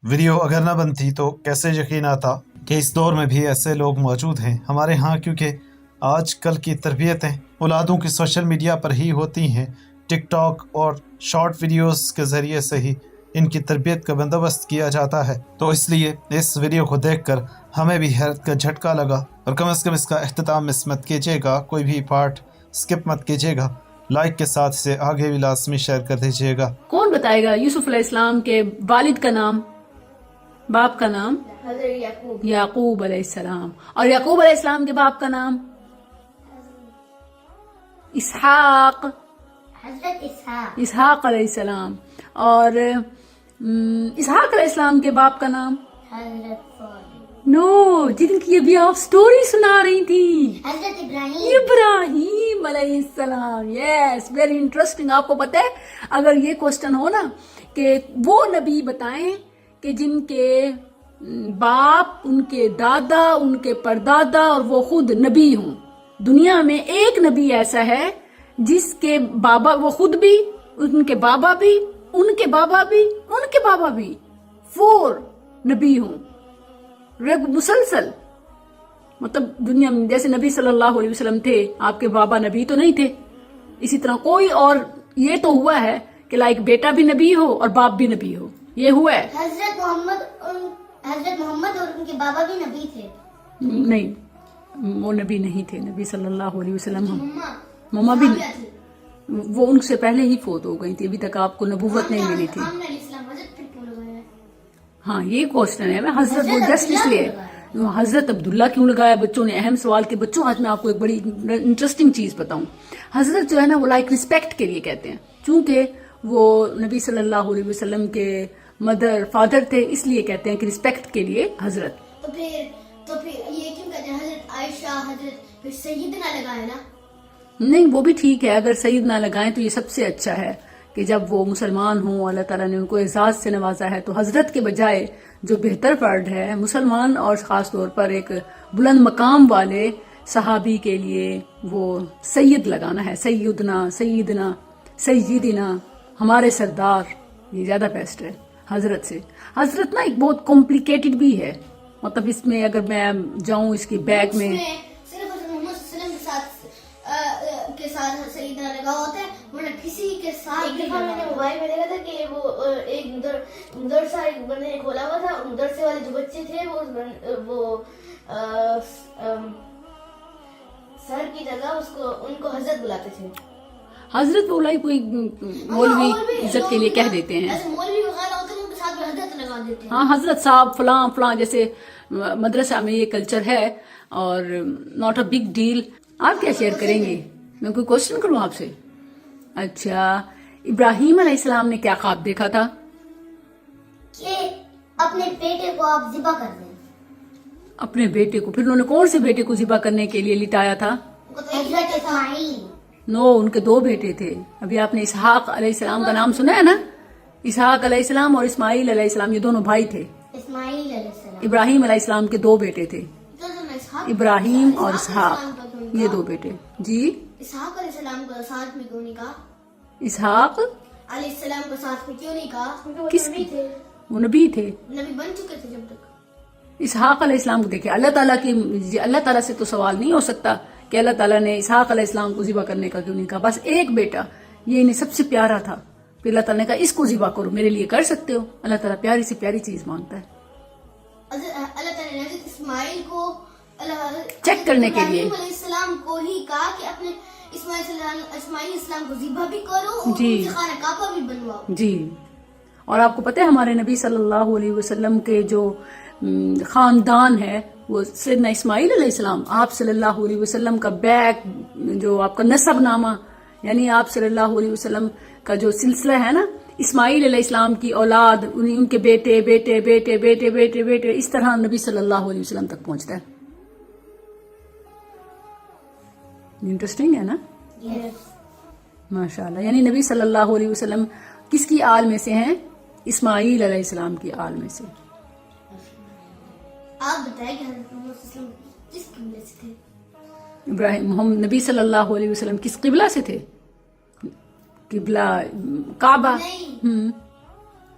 Video اگر نہ بنتی تو کیسے یقین آتا کہ اس دور میں بھی ایسے لوگ موجود ہیں ہمارے ہاں، کیونکہ آج کل کی تربیتیں اولادوں کی سوشل میڈیا پر ہی ہوتی ہیں۔ ٹک ٹاک اور شارٹ ویڈیوز کے ذریعے سے ہی ان کی تربیت کا بندوبست کیا جاتا ہے، تو اس لیے اس ویڈیو کو دیکھ کر ہمیں بھی حیرت کا جھٹکا لگا، اور کم از کم اس کا اختتام مس مت کیجیے گا، کوئی بھی پارٹ سکپ مت کیجیے گا، لائک کے ساتھ اسے آگے بھی لازمی شیئر کر دیجیے گا۔ کون بتائے گا یوسف علیہ السلام کے والد کا نام، باپ کا نام؟ حضرت یعقوب علیہ السلام۔ اور یعقوب علیہ السلام کے باپ کا نام؟ اسحاق، اسحاق اسحاق علیہ السلام۔ اور اسحاق علیہ السلام کے باپ کا نام؟ حضرت صالح نو، جن کی ابھی آپ سٹوری سنا رہی تھی، حضرت ابراہیم ابراہیم علیہ السلام۔ یس، ویری انٹرسٹنگ۔ آپ کو پتہ ہے اگر یہ کوسچن ہو نا کہ وہ نبی بتائیں کہ جن کے باپ، ان کے دادا، ان کے پردادا اور وہ خود نبی ہوں، دنیا میں ایک نبی ایسا ہے جس کے بابا، وہ خود بھی، ان کے بابا بھی، ان کے بابا بھی، ان کے بابا بھی 4 نبی ہوں مسلسل۔ مطلب دنیا میں جیسے نبی صلی اللہ علیہ وسلم تھے، آپ کے بابا نبی تو نہیں تھے، اسی طرح کوئی اور یہ تو ہوا ہے کہ لائک بیٹا بھی نبی ہو اور باپ بھی نبی ہو، یہ ہوا ہے؟ حضرت محمد اور ان کے بابا بھی نبی تھے۔ نہیں، وہ نبی نہیں تھے، نبی صلی اللہ علیہ وسلم ہم مما بھی نہیں، وہ ان سے پہلے ہی فوت ہو گئی تھی، ابھی تک آپ کو نبوت نہیں ملی تھی۔ ہاں، یہ کوشچن ہے، میں حضرت وہ جسٹ اس لیے حضرت عبداللہ کیوں لگایا؟ بچوں نے اہم سوال کے بچوں، آج میں آپ کو ایک بڑی انٹرسٹنگ چیز بتاؤں۔ حضرت جو ہے نا وہ لائک ریسپیکٹ کے لیے کہتے ہیں، چونکہ وہ نبی صلی اللہ علیہ وسلم کے مدر فادر تھے، اس لیے کہتے ہیں کہ ریسپیکٹ کے لیے حضرت۔ تو پھر یہ کیوں کہتے ہیں حضرت عائشہ، حضرت پھر سیدنا لگائے نا؟ نہیں، وہ بھی ٹھیک ہے، اگر سید نہ لگائیں تو یہ سب سے اچھا ہے کہ جب وہ مسلمان ہوں، اللہ تعالیٰ نے ان کو اعزاز سے نوازا ہے، تو حضرت کے بجائے جو بہتر ورڈ ہے مسلمان اور خاص طور پر ایک بلند مقام والے صحابی کے لیے وہ سید لگانا ہے، سیدنا، سیدنا، سیدنا، ہمارے سردار، یہ زیادہ بیسٹ ہے حضرت سے۔ حضرت نا ایک بہت کمپلیکیٹڈ بھی ہے، مطلب اس میں اگر میں جاؤں اس کی بیگ میں، صرف حضرت محمد صلی اللہ علیہ وسلم کے ساتھ سیدنا لگا ہوتا ہے، ورنہ کسی کے ساتھ ایک دفعہ میں نے موبائل میں دیکھا تھا کہ وہ ایک مدرسہ ایک بندے نے کھولا ہوا تھا، مدرسے والے جو بچے تھے وہ سر کی جگہ ان کو حضرت بلاتے تھے۔ حضرت وہ لائی کوئی مولوی عزت کے لیے کہہ دیتے ہیں، ایسے مولوی وغیرہ ہوتے ہیں ان کے ساتھ بھی حضرت لگا دیتے ہیں۔ ہاں، حضرت صاحب فلاں فلاں، جیسے مدرسہ میں یہ کلچر ہے اور ناٹ اے بگ ڈیل۔ آپ کیا شیئر کریں گے؟ میں کوئی کوشچن کروں آپ سے؟ اچھا، ابراہیم علیہ السلام نے کیا خواب دیکھا تھا؟ کہ اپنے بیٹے کو آپ ذبح کر دیں۔ اپنے بیٹے کو؟ پھر انہوں نے کون سے بیٹے کو ذبح کرنے کے لیے لٹایا تھا؟ حضرت اسماعیل۔ نو، ان کے 2 بیٹے تھے۔ ابھی آپ نے اسحاق علیہ السلام کا نام سنا ہے نا؟ اسحاق علیہ السلام اور اسماعیل علیہ السلام، یہ دونوں بھائی تھے۔ اسماعیل علیہ السلام، ابراہیم علیہ السلام کے 2 بیٹے تھے، ابراہیم اور اسحاق، یہ 2 بیٹے۔ جی، اسحاق علیہ السلام کو ساتھ میں کیوں نہیں کہا؟ اسحاق علیہ السلام کو ساتھ میں کیوں نہیں کہا؟ کس نبی تھے، وہ نبی تھے، نبی بن چکے تھے جب تک۔ اسحاق علیہ السلام کو دیکھیں، اللہ تعالیٰ سے تو سوال نہیں ہو سکتا کہ اللہ تعالیٰ نے اسحاق علیہ السلام کو ذبح کرنے کا کیوں نہیں کہا؟ بس ایک بیٹا، یہ انہیں سب سے پیارا تھا، پھر اللہ تعالیٰ نے کہا اس کو ذبح کرو، میرے لیے کر سکتے ہو۔ اللہ تعالیٰ پیاری سے پیاری چیز مانگتا ہے، اللہ تعالیٰ نے حضرت اسماعیل کو چیک کرنے کے لیے۔ ابراہیم علیہ السلام کو ہی کہا کہ اپنے اسماعیل السلام کو ذبح بھی کرو اور جی، ان سے خانہ کعبہ بھی بنواؤ۔ جی، اور آپ کو پتہ ہے ہمارے نبی صلی اللہ علیہ وسلم کے جو خاندان ہے وہ سیدنا اسماعیل علیہ السلام، آپ صلی اللہ علیہ وسلم کا بیک، جو آپ کا نسب نامہ، یعنی آپ صلی اللہ علیہ وسلم کا جو سلسلہ ہے نا، اسماعیل علیہ السلام کی اولاد، ان کے بیٹے بیٹے بیٹے بیٹے بیٹے بیٹے، اس طرح نبی صلی اللہ علیہ وسلم تک پہنچتا ہے۔ انٹرسٹنگ ہے نا؟ ماشاء اللہ، یعنی نبی صلی اللہ علیہ وسلم کس کی آل میں سے ہیں؟ اسماعیل علیہ السلام کی آل میں سے۔ آپ بتائیں کہ حضرت محمد صلی اللہ علیہ وسلم کس قبلے سے تھے؟ محمد نبی صلی اللہ علیہ وسلم کس قبلہ سے تھے؟ قبلہ کعبہ۔